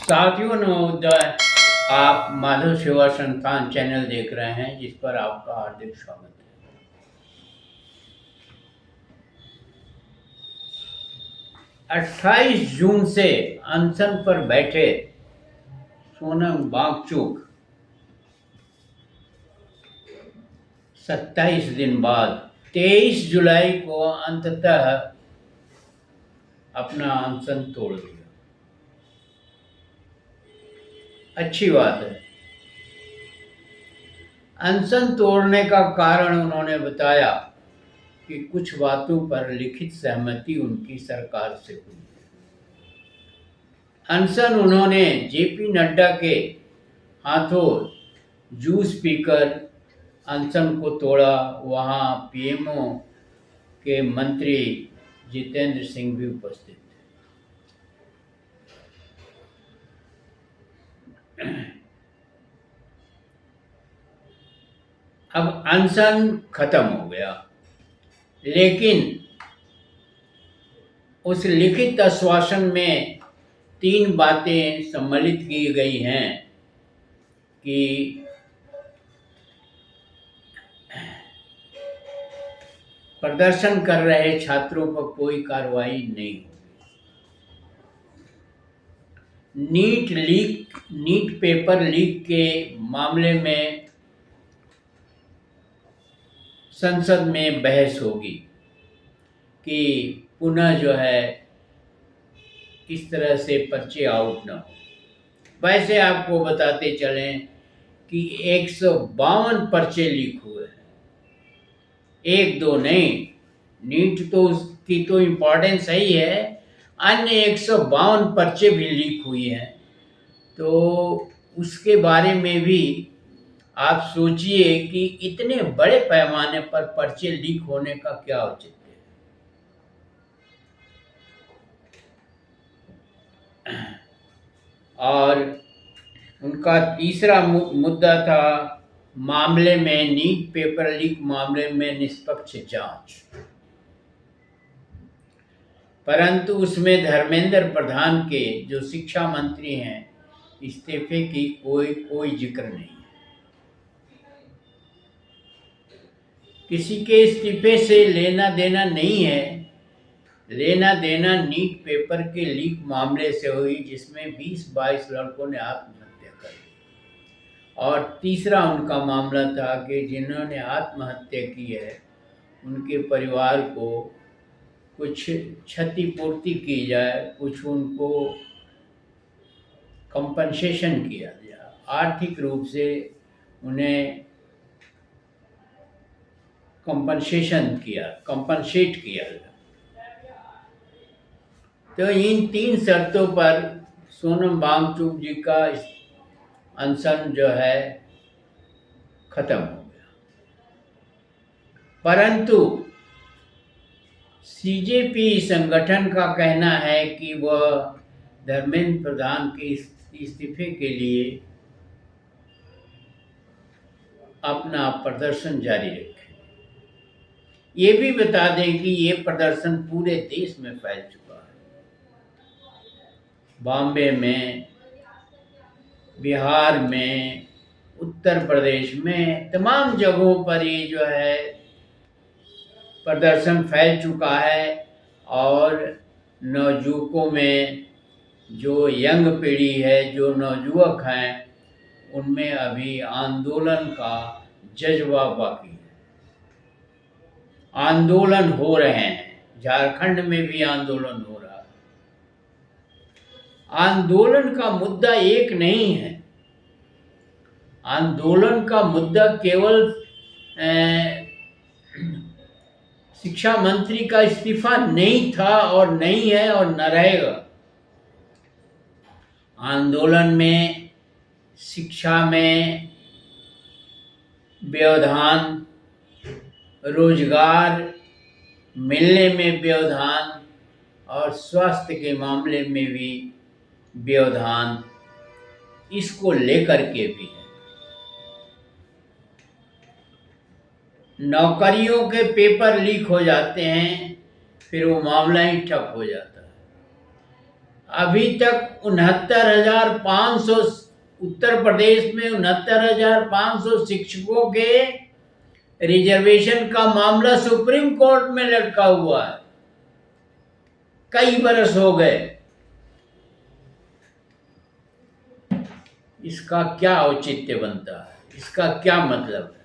साथियों नवोदय, आप माधव सेवा संस्थान चैनल देख रहे हैं, जिस पर आपका हार्दिक स्वागत है। 28 जून से अनशन पर बैठे सोनम वांगचुक 27 दिन बाद 23 जुलाई को अंततः अपना अनशन तोड़ दिया। अच्छी बात है। अनशन तोड़ने का कारण उन्होंने बताया कि कुछ बातों पर लिखित सहमति उनकी सरकार से हुई। अनशन उन्होंने जेपी नड्डा के हाथों जूस पीकर अनशन को तोड़ा। वहां पीएमओ के मंत्री जितेंद्र सिंह भी उपस्थित थे। अब अनशन खत्म हो गया, लेकिन उस लिखित आश्वासन में 3 बातें सम्मिलित की गई हैं कि प्रदर्शन कर रहे छात्रों पर कोई कार्रवाई नहीं होगी। नीट पेपर लीक के मामले में संसद में बहस होगी कि पुनः जो है इस तरह से पर्चे आउट न हो। वैसे आपको बताते चलें कि 152 पर्चे लीक हुए हैं, एक दो नहीं। नीट तो उसकी तो इम्पोर्टेंस ही है, अन्य 152 पर्चे भी लीक हुई हैं। तो उसके बारे में भी आप सोचिए कि इतने बड़े पैमाने पर पर्चे लीक होने का क्या औचित्य है। और उनका तीसरा मुद्दा था मामले में, नीट पेपर लीक मामले में निष्पक्ष जांच, परंतु उसमें धर्मेंद्र प्रधान के जो शिक्षा मंत्री हैं, इस्तीफे की कोई जिक्र नहीं है। किसी के इस्तीफे से लेना देना नहीं है। लेना देना नीट पेपर के लीक मामले से हुई, जिसमें 20-22 लड़कों ने आत्महत्या कर ली। और तीसरा उनका मामला था कि जिन्होंने आत्महत्या की है उनके परिवार को कुछ क्षतिपूर्ति की जाए, कुछ उनको कंपनसेशन किया जाए, आर्थिक रूप से उन्हें कंपनसेट किया जाए। तो इन 3 शर्तों पर सोनम वांगचुक जी का अनशन जो है खत्म हो गया। परंतु सीजेपी संगठन का कहना है कि वह धर्मेंद्र प्रधान के इस्तीफे के लिए अपना प्रदर्शन जारी रखे। ये भी बता दें कि ये प्रदर्शन पूरे देश में फैल चुका है। बॉम्बे में, बिहार में, उत्तर प्रदेश में, तमाम जगहों पर ये जो है प्रदर्शन फैल चुका है। और नवयुवकों में, जो यंग पीढ़ी है, जो नवयुवक हैं, उनमें अभी आंदोलन का जज्बा बाकी है। आंदोलन हो रहे हैं, झारखंड में भी आंदोलन हो रहा है। आंदोलन का मुद्दा एक नहीं है। आंदोलन का मुद्दा केवल शिक्षा मंत्री का इस्तीफा नहीं था और नहीं है और न रहेगा। आंदोलन में शिक्षा में व्यवधान, रोजगार मिलने में व्यवधान और स्वास्थ्य के मामले में भी व्यवधान, इसको लेकर के भी है। नौकरियों के पेपर लीक हो जाते हैं, फिर वो मामला ही ठप हो जाता है। अभी तक 69,500, उत्तर प्रदेश में 69,500 शिक्षकों के रिजर्वेशन का मामला सुप्रीम कोर्ट में लटका हुआ है। कई बरस हो गए। इसका क्या औचित्य बनता है, इसका क्या मतलब है?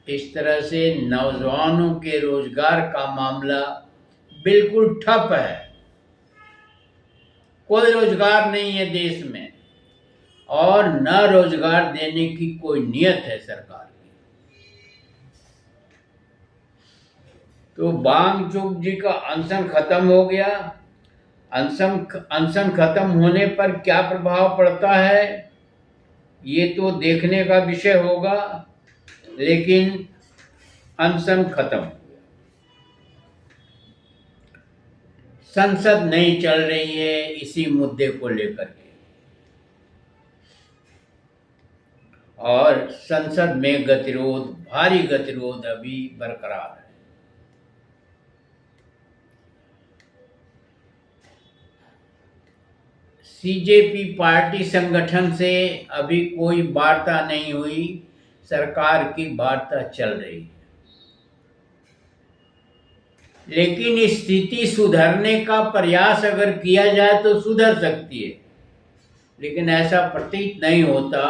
इस तरह से नौजवानों के रोजगार का मामला बिल्कुल ठप है। कोई रोजगार नहीं है देश में, और न रोजगार देने की कोई नियत है सरकार की। तो बांगचुक जी का अनशन खत्म हो गया। अनशन खत्म होने पर क्या प्रभाव पड़ता है ये तो देखने का विषय होगा, लेकिन अनशन खत्म। संसद नहीं चल रही है इसी मुद्दे को लेकर के, और संसद में गतिरोध, भारी गतिरोध अभी बरकरार है। सीजेपी पार्टी संगठन से अभी कोई वार्ता नहीं हुई, सरकार की वार्ता चल रही है। लेकिन स्थिति सुधरने का प्रयास अगर किया जाए तो सुधर सकती है, लेकिन ऐसा प्रतीत नहीं होता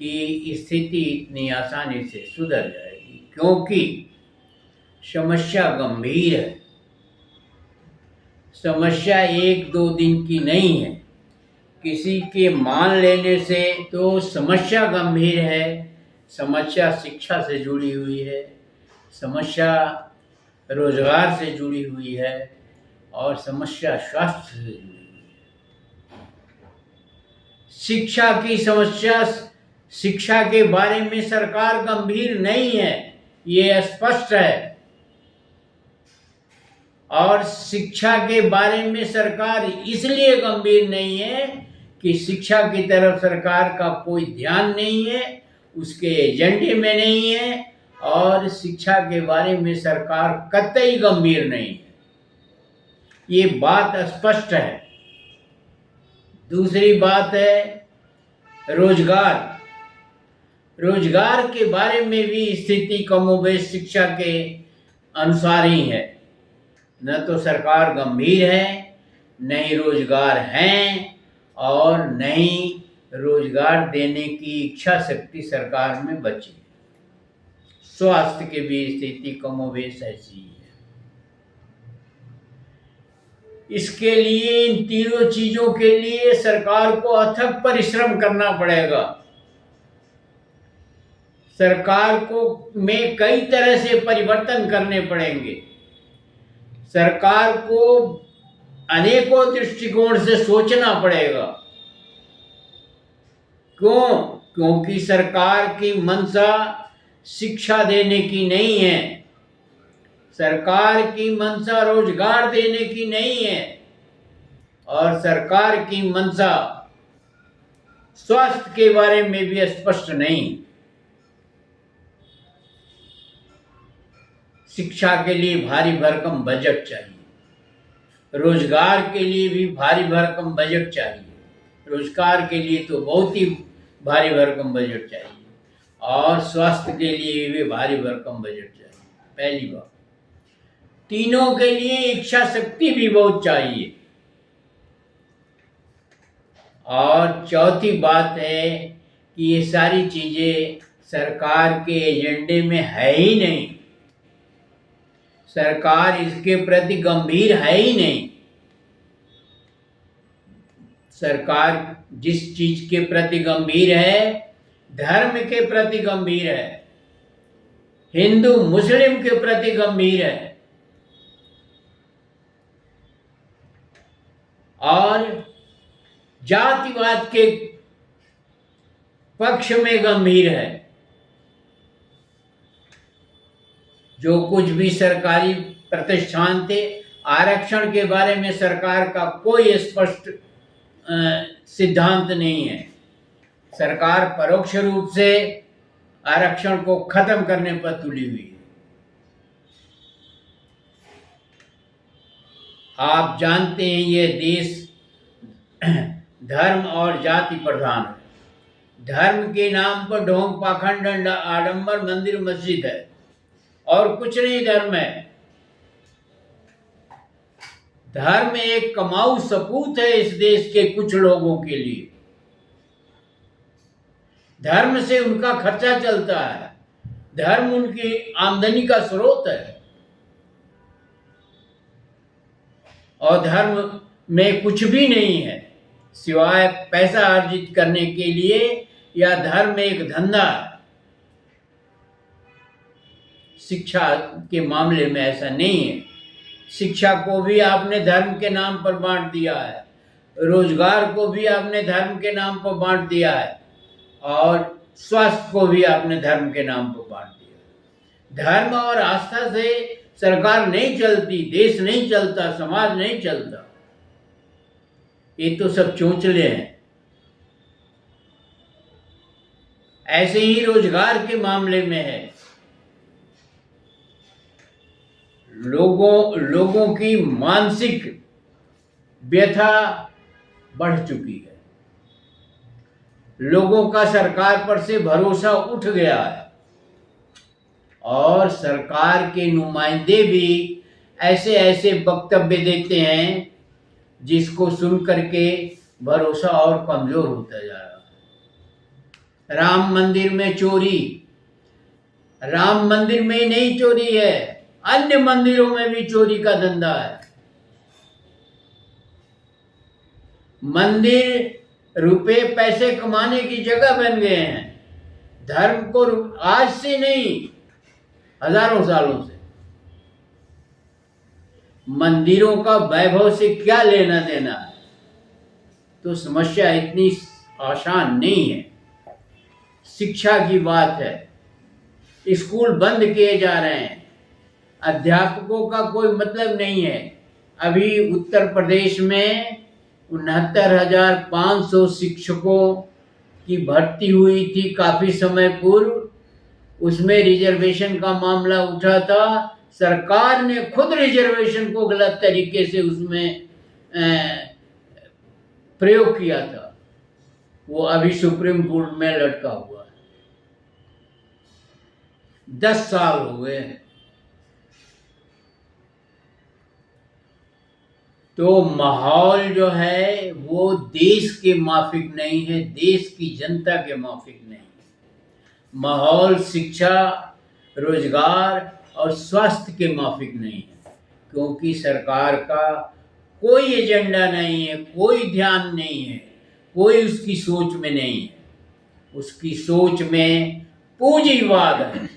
कि स्थिति इतनी आसानी से सुधर जाएगी, क्योंकि समस्या गंभीर है। समस्या एक दो दिन की नहीं है। किसी के मान लेने से तो समस्या गंभीर है। समस्या शिक्षा से जुड़ी हुई है, समस्या रोजगार से जुड़ी हुई है, और समस्या स्वास्थ्य से जुड़ी हुई है। शिक्षा की समस्या, शिक्षा के बारे में सरकार गंभीर नहीं है, ये स्पष्ट है। और शिक्षा के बारे में सरकार इसलिए गंभीर नहीं है कि शिक्षा की तरफ सरकार का कोई ध्यान नहीं है, उसके एजेंडे में नहीं है, और शिक्षा के बारे में सरकार कतई गंभीर नहीं है, ये बात स्पष्ट है। दूसरी बात है रोजगार। रोजगार के बारे में भी स्थिति कमोबेश शिक्षा के अनुसार ही है। न तो सरकार गंभीर है, न ही रोजगार हैं, और न ही रोजगार देने की इच्छा शक्ति सरकार में बची है। स्वास्थ्य की भी स्थिति कमोबेश ऐसी है। इसके लिए, इन तीनों चीजों के लिए सरकार को अथक परिश्रम करना पड़ेगा। सरकार को में कई तरह से परिवर्तन करने पड़ेंगे। सरकार को अनेकों दृष्टिकोण से सोचना पड़ेगा। क्यों? क्योंकि सरकार की मंशा शिक्षा देने की नहीं है, सरकार की मंशा रोजगार देने की नहीं है, और सरकार की मंशा स्वास्थ्य के बारे में भी स्पष्ट नहीं। शिक्षा के लिए भारी भरकम बजट चाहिए, रोजगार के लिए भी भारी भरकम बजट चाहिए। रोजगार के लिए तो बहुत ही भारी भरकम बजट चाहिए, और स्वास्थ्य के लिए भी भारी भरकम बजट चाहिए। पहली बात। तीनों के लिए इच्छा शक्ति भी बहुत चाहिए। और चौथी बात है कि ये सारी चीजें सरकार के एजेंडे में है ही नहीं। सरकार इसके प्रति गंभीर है ही नहीं। सरकार जिस चीज के प्रति गंभीर है, धर्म के प्रति गंभीर है, हिंदू मुस्लिम के प्रति गंभीर है, और जातिवाद के पक्ष में गंभीर है। जो कुछ भी सरकारी प्रतिष्ठान थे, आरक्षण के बारे में सरकार का कोई स्पष्ट सिद्धांत नहीं है। सरकार परोक्ष रूप से आरक्षण को खत्म करने पर तुली हुई है। आप जानते हैं ये देश धर्म और जाति प्रधान है। धर्म के नाम पर ढोंग पाखंड आडंबर मंदिर मस्जिद है और कुछ नहीं धर्म है। धर्म एक कमाऊ सपूत है इस देश के कुछ लोगों के लिए। धर्म से उनका खर्चा चलता है, धर्म उनकी आमदनी का स्रोत है और धर्म में कुछ भी नहीं है सिवाय पैसा अर्जित करने के लिए, या धर्म एक धंधा है। शिक्षा के मामले में ऐसा नहीं है। शिक्षा को भी आपने धर्म के नाम पर बांट दिया है, रोजगार को भी आपने धर्म के नाम पर बांट दिया है और स्वास्थ्य को भी आपने धर्म के नाम पर बांट दिया। धर्म और आस्था से सरकार नहीं चलती, देश नहीं चलता, समाज नहीं चलता। ये तो सब चोंचले हैं। ऐसे ही रोजगार के मामले में है। लोगों की मानसिक व्यथा बढ़ चुकी है। लोगों का सरकार पर से भरोसा उठ गया है और सरकार के नुमाइंदे भी ऐसे ऐसे वक्तव्य देते हैं जिसको सुन करके भरोसा और कमजोर होता जा रहा है। राम मंदिर में चोरी, राम मंदिर में ही नहीं चोरी है, अन्य मंदिरों में भी चोरी का धंधा है। मंदिर रुपए पैसे कमाने की जगह बन गए हैं। धर्म को आज से नहीं, हजारों सालों से मंदिरों का वैभव से क्या लेना देना है। तो समस्या इतनी आसान नहीं है। शिक्षा की बात है, स्कूल बंद किए जा रहे हैं, अध्यापकों का कोई मतलब नहीं है। अभी उत्तर प्रदेश में 69,500 शिक्षकों की भर्ती हुई थी काफी समय पूर्व। उसमें रिजर्वेशन का मामला उठा था। सरकार ने खुद रिजर्वेशन को गलत तरीके से उसमें प्रयोग किया था। वो अभी सुप्रीम कोर्ट में लटका हुआ है। 10 साल हो गए हैं। तो माहौल जो है वो देश के माफिक नहीं है, देश की जनता के माफिक नहीं है। माहौल शिक्षा, रोजगार और स्वास्थ्य के माफिक नहीं है, क्योंकि सरकार का कोई एजेंडा नहीं है, कोई ध्यान नहीं है, कोई उसकी सोच में नहीं है। उसकी सोच में पूंजीवाद है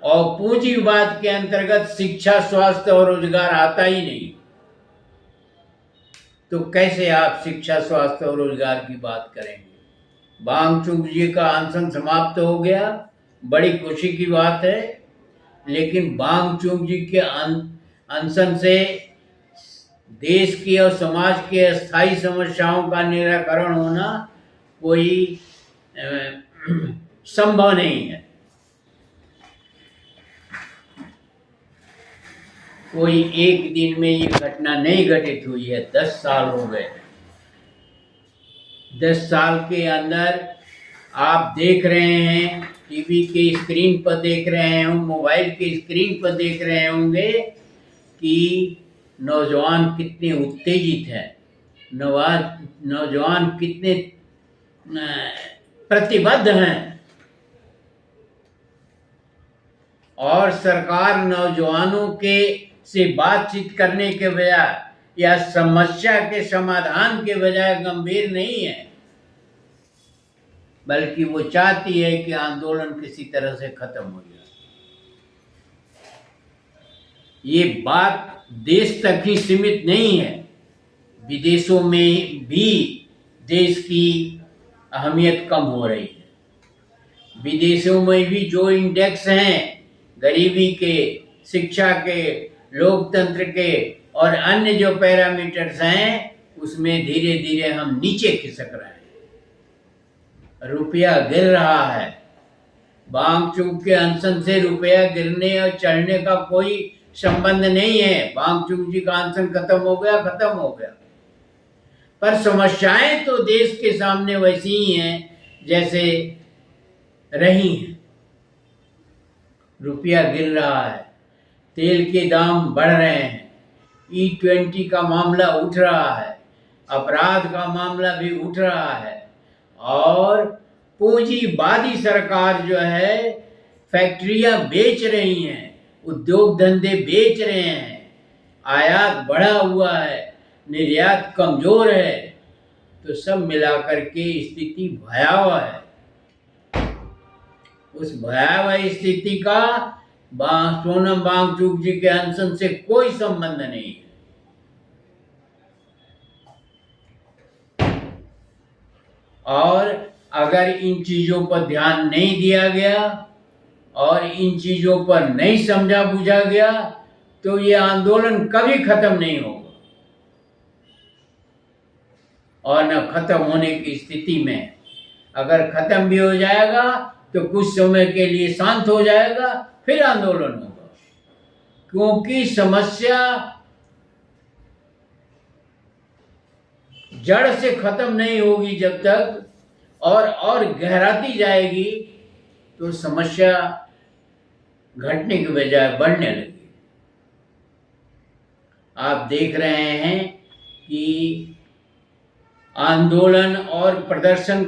और पूंजीवाद के अंतर्गत शिक्षा, स्वास्थ्य और रोजगार आता ही नहीं। तो कैसे आप शिक्षा, स्वास्थ्य और रोजगार की बात करेंगे? वांगचुक जी का अनशन समाप्त हो गया, बड़ी खुशी की बात है, लेकिन वांगचुक जी के अनशन से देश की और समाज के अस्थायी समस्याओं का निराकरण होना कोई संभव नहीं है। कोई एक दिन में ये घटना नहीं घटित हुई है। 10 साल हो गए। 10 साल के अंदर आप देख रहे हैं, टीवी के स्क्रीन पर देख रहे हैं, मोबाइल के स्क्रीन पर देख रहे होंगे कि नौजवान कितने उत्तेजित हैं, नौजवान कितने प्रतिबद्ध हैं और सरकार नौजवानों के से बातचीत करने के बजाय या समस्या के समाधान के बजाय गंभीर नहीं है, बल्कि वो चाहती है कि आंदोलन किसी तरह से खत्म हो जाए। ये बात देश तक ही सीमित नहीं है, विदेशों में भी देश की अहमियत कम हो रही है। विदेशों में भी जो इंडेक्स हैं गरीबी के, शिक्षा के, लोकतंत्र के और अन्य जो पैरामीटर्स हैं, उसमें धीरे धीरे हम नीचे खिसक रहे हैं। रुपया गिर रहा है। वांगचुक के अनशन से रुपया गिरने और चढ़ने का कोई संबंध नहीं है। वांगचुक जी का अनशन खत्म हो गया, खत्म हो गया, पर समस्याएं तो देश के सामने वैसी ही हैं जैसे रही हैं। रुपया गिर रहा है, तेल के दाम बढ़ रहे हैं, E20 का मामला उठ रहा है, अपराध का मामला भी उठ रहा है, और पूंजीवादी सरकार जो है फैक्ट्रियां बेच रही हैं, उद्योग धंधे बेच रहे हैं, आयात बढ़ा हुआ है, निर्यात कमजोर है, तो सब मिलाकर के स्थिति भयावह है। उस भयावह स्थिति का सोनम वांगचुक जी के अनशन से कोई संबंध नहीं है। और अगर इन चीजों पर ध्यान नहीं दिया गया और इन चीजों पर नहीं समझा बूझा गया तो ये आंदोलन कभी खत्म नहीं होगा, और न खत्म होने की स्थिति में। अगर खत्म भी हो जाएगा तो कुछ समय के लिए शांत हो जाएगा, फिर आंदोलन होगा, क्योंकि समस्या जड़ से खत्म नहीं होगी जब तक, और गहराती जाएगी तो समस्या घटने की बजाय बढ़ने लगेगी। आप देख रहे हैं कि आंदोलन और प्रदर्शन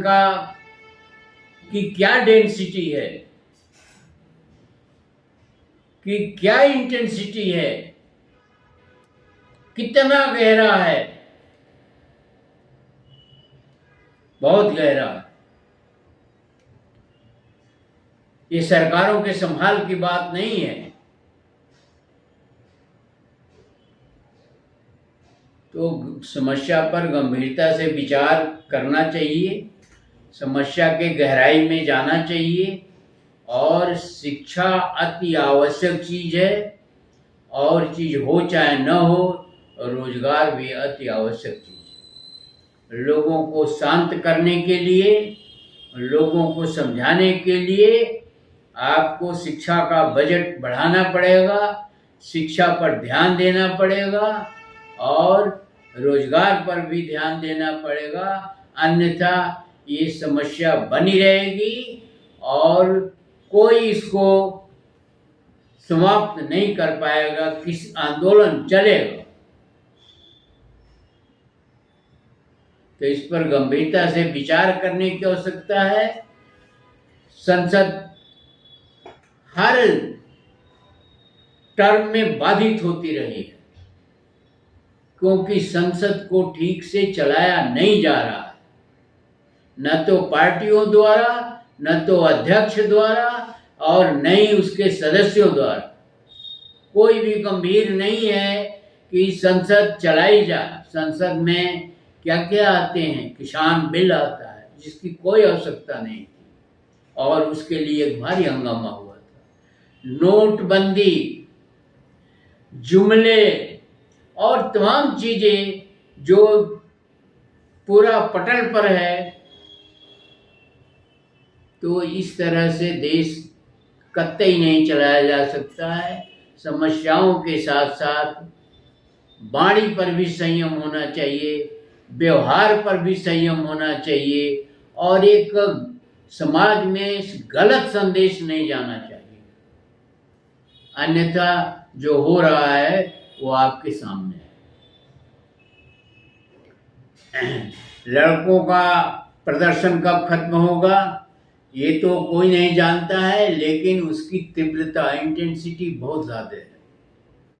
की क्या डेंसिटी है, कि क्या इंटेंसिटी है, कितना गहरा है, बहुत गहरा है। ये सरकारों के संभाल की बात नहीं है। तो समस्या पर गंभीरता से विचार करना चाहिए, समस्या के गहराई में जाना चाहिए, और शिक्षा अति आवश्यक चीज है, और चीज हो चाहे न हो, रोजगार भी अति आवश्यक चीज है। लोगों को शांत करने के लिए, लोगों को समझाने के लिए आपको शिक्षा का बजट बढ़ाना पड़ेगा, शिक्षा पर ध्यान देना पड़ेगा, और रोजगार पर भी ध्यान देना पड़ेगा, अन्यथा ये समस्या बनी रहेगी और कोई इसको समाप्त नहीं कर पाएगा। किस आंदोलन चलेगा, तो इस पर गंभीरता से विचार करने की आवश्यकता है। संसद हर टर्म में बाधित होती रही है, क्योंकि संसद को ठीक से चलाया नहीं जा रहा है, न तो पार्टियों द्वारा, न तो अध्यक्ष द्वारा, और न ही उसके सदस्यों द्वारा। कोई भी गंभीर नहीं है कि संसद चलाई जाए। संसद में क्या क्या आते हैं, किसान बिल आता है जिसकी कोई आवश्यकता नहीं थी, और उसके लिए एक भारी हंगामा हुआ था। नोटबंदी, जुमले और तमाम चीजें जो पूरा पटल पर है, तो इस तरह से देश कतई नहीं चलाया जा सकता है। समस्याओं के साथ साथ वाणी पर भी संयम होना चाहिए, व्यवहार पर भी संयम होना चाहिए, और एक समाज में गलत संदेश नहीं जाना चाहिए, अन्यथा जो हो रहा है वो आपके सामने है। लड़कों का प्रदर्शन कब खत्म होगा ये तो कोई नहीं जानता है, लेकिन उसकी तीव्रता, इंटेंसिटी बहुत ज़्यादा है।